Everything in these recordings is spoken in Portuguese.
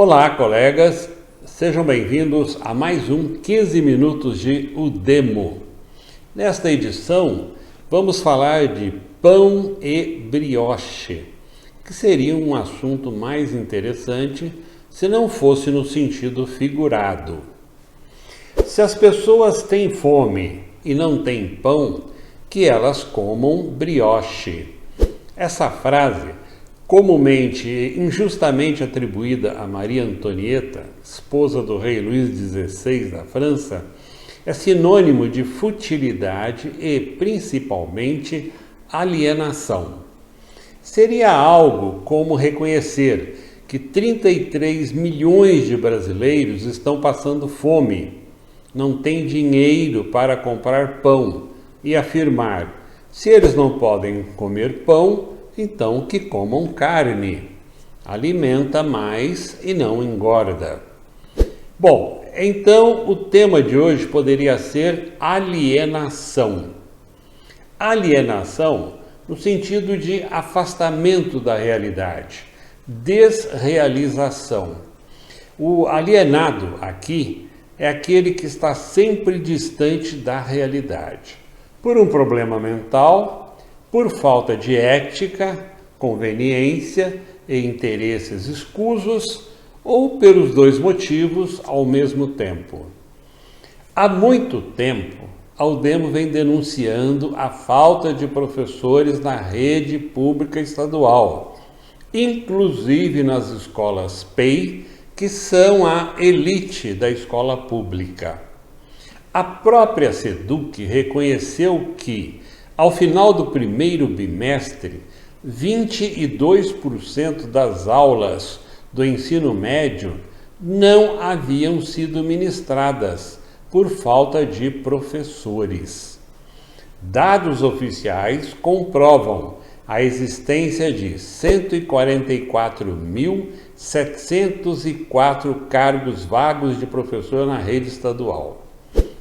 Olá, colegas, sejam bem-vindos a mais um 15 minutos de Udemo. Nesta edição, vamos falar de pão e brioche, que seria um assunto mais interessante se não fosse no sentido figurado. Se as pessoas têm fome e não têm pão, que elas comam brioche. Essa frase, comumente e injustamente atribuída a Maria Antonieta, esposa do rei Luís XVI da França, é sinônimo de futilidade e, principalmente, alienação. Seria algo como reconhecer que 33 milhões de brasileiros estão passando fome, não têm dinheiro para comprar pão e afirmar: se eles não podem comer pão, então que comam carne. Alimenta mais e não engorda. Bom, então o tema de hoje poderia ser alienação. Alienação no sentido de afastamento da realidade, desrealização. O alienado aqui é aquele que está sempre distante da realidade, por um problema mental, por falta de ética, conveniência e interesses escusos, ou pelos dois motivos ao mesmo tempo. Há muito tempo, a Udemo vem denunciando a falta de professores na rede pública estadual, inclusive nas escolas PEI, que são a elite da escola pública. A própria SEDUC reconheceu que, ao final do primeiro bimestre, 22% das aulas do ensino médio não haviam sido ministradas por falta de professores. Dados oficiais comprovam a existência de 144.704 cargos vagos de professor na rede estadual.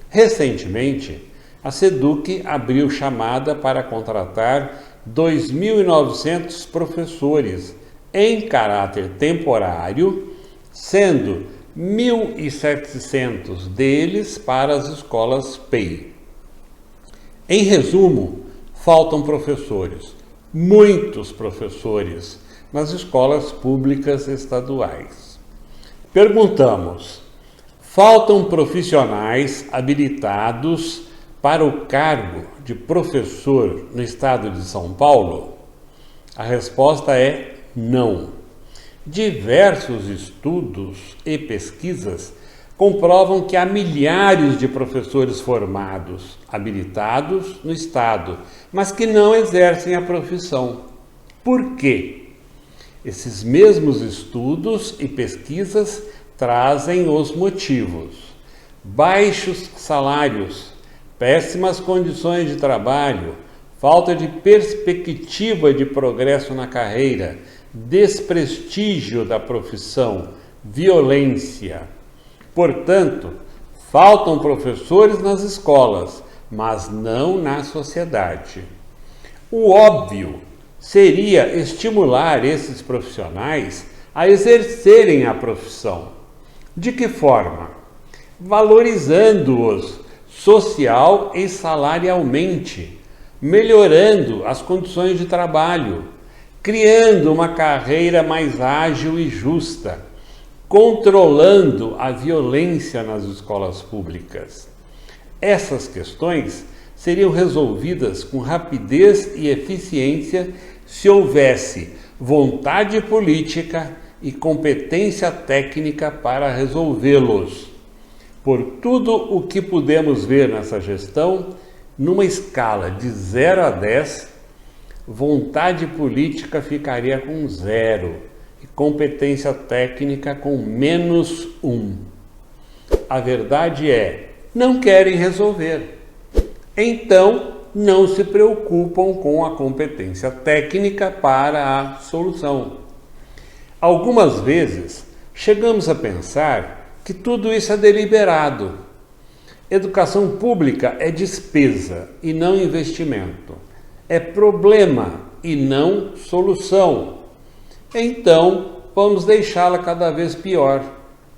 Recentemente, a SEDUC abriu chamada para contratar 2.900 professores em caráter temporário, sendo 1.700 deles para as escolas PEI. Em resumo, faltam professores, muitos professores, nas escolas públicas estaduais. Perguntamos: faltam profissionais habilitados para o cargo de professor no estado de São Paulo? A resposta é não. Diversos estudos e pesquisas comprovam que há milhares de professores formados, habilitados no estado, mas que não exercem a profissão. Por quê? Esses mesmos estudos e pesquisas trazem os motivos: baixos salários, péssimas condições de trabalho, falta de perspectiva de progresso na carreira, desprestígio da profissão, violência. Portanto, faltam professores nas escolas, mas não na sociedade. O óbvio seria estimular esses profissionais a exercerem a profissão. De que forma? Valorizando-os social e salarialmente, melhorando as condições de trabalho, criando uma carreira mais ágil e justa, controlando a violência nas escolas públicas. Essas questões seriam resolvidas com rapidez e eficiência se houvesse vontade política e competência técnica para resolvê-los. Por tudo o que pudemos ver nessa gestão, numa escala de 0 a 10, vontade política ficaria com 0 e competência técnica com -1. A verdade é, não querem resolver. Então, não se preocupam com a competência técnica para a solução. Algumas vezes, chegamos a pensar que tudo isso é deliberado. Educação pública é despesa e não investimento. É problema e não solução. Então, vamos deixá-la cada vez pior.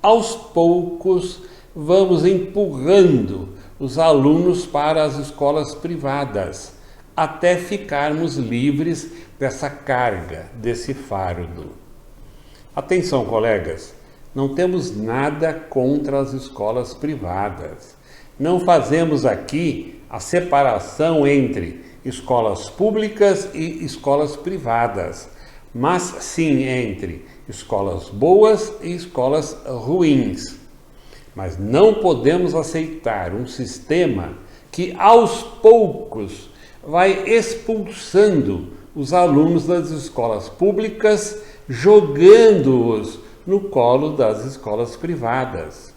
Aos poucos, vamos empurrando os alunos para as escolas privadas, até ficarmos livres dessa carga, desse fardo. Atenção, colegas, não temos nada contra as escolas privadas. Não fazemos aqui a separação entre escolas públicas e escolas privadas, mas sim entre escolas boas e escolas ruins. Mas não podemos aceitar um sistema que aos poucos vai expulsando os alunos das escolas públicas, jogando-os no colo das escolas privadas.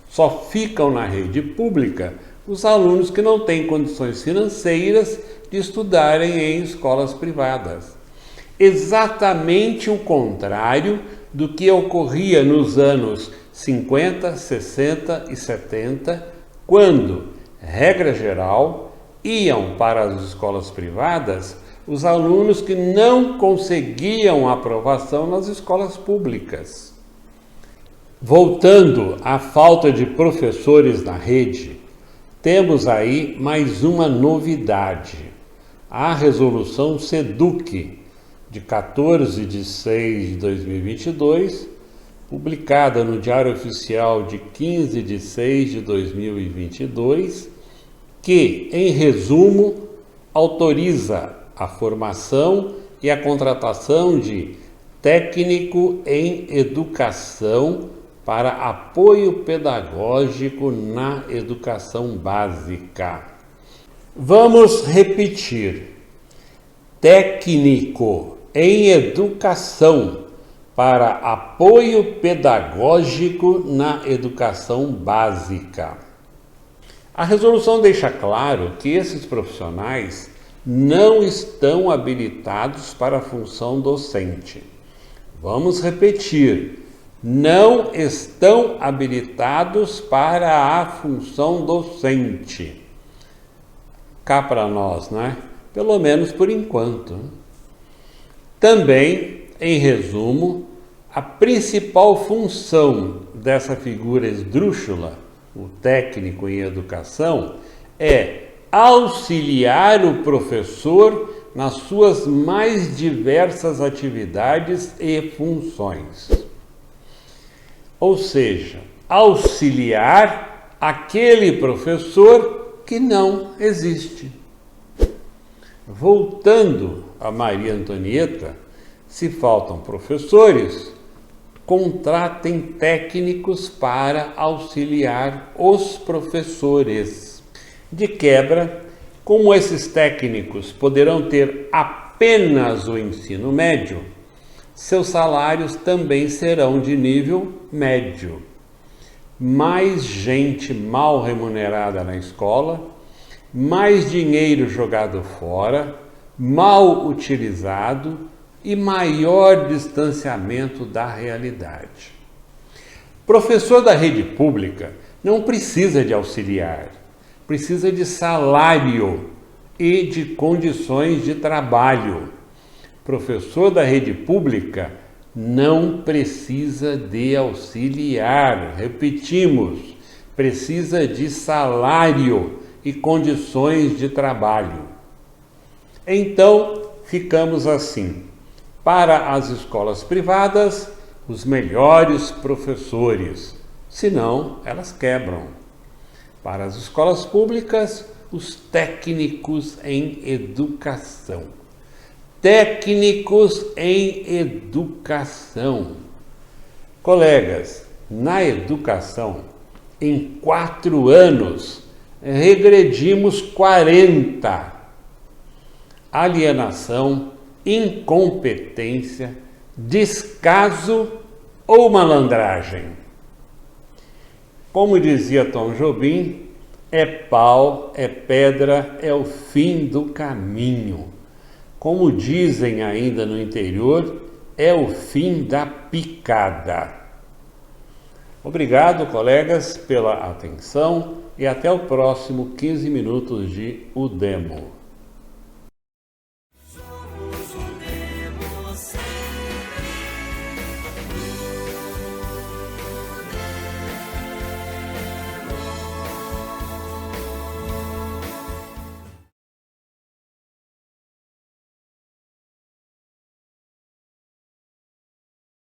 Só ficam na rede pública os alunos que não têm condições financeiras de estudarem em escolas privadas. Exatamente o contrário do que ocorria nos anos 50, 60 e 70, quando, regra geral, iam para as escolas privadas os alunos que não conseguiam aprovação nas escolas públicas. Voltando à falta de professores na rede, temos aí mais uma novidade. A resolução SEDUC, de 14 de 6 de 2022, publicada no Diário Oficial de 15 de 6 de 2022, que, em resumo, autoriza a formação e a contratação de técnico em educação para apoio pedagógico na educação básica. Vamos repetir: técnico em educação para apoio pedagógico na educação básica. A resolução deixa claro que esses profissionais não estão habilitados para a função docente. Vamos repetir: não estão habilitados para a função docente. Cá para nós, né? Pelo menos por enquanto. Também, em resumo, a principal função dessa figura esdrúxula, o técnico em educação, é auxiliar o professor nas suas mais diversas atividades e funções. Ou seja, auxiliar aquele professor que não existe. Voltando a Maria Antonieta, se faltam professores, contratem técnicos para auxiliar os professores. De quebra, como esses técnicos poderão ter apenas o ensino médio, seus salários também serão de nível médio. Mais gente mal remunerada na escola, mais dinheiro jogado fora, mal utilizado e maior distanciamento da realidade. Professor da rede pública não precisa de auxiliar, precisa de salário e de condições de trabalho. Professor da rede pública não precisa de auxiliar, repetimos, precisa de salário e condições de trabalho. Então, ficamos assim. Para as escolas privadas, os melhores professores, senão elas quebram. Para as escolas públicas, os técnicos em educação. Técnicos em educação. Colegas, na educação, em 4 anos, regredimos 40. Alienação, incompetência, descaso ou malandragem. Como dizia Tom Jobim, é pau, é pedra, é o fim do caminho. Como dizem ainda no interior, é o fim da picada. Obrigado, colegas, pela atenção e até o próximo 15 minutos de O Demo.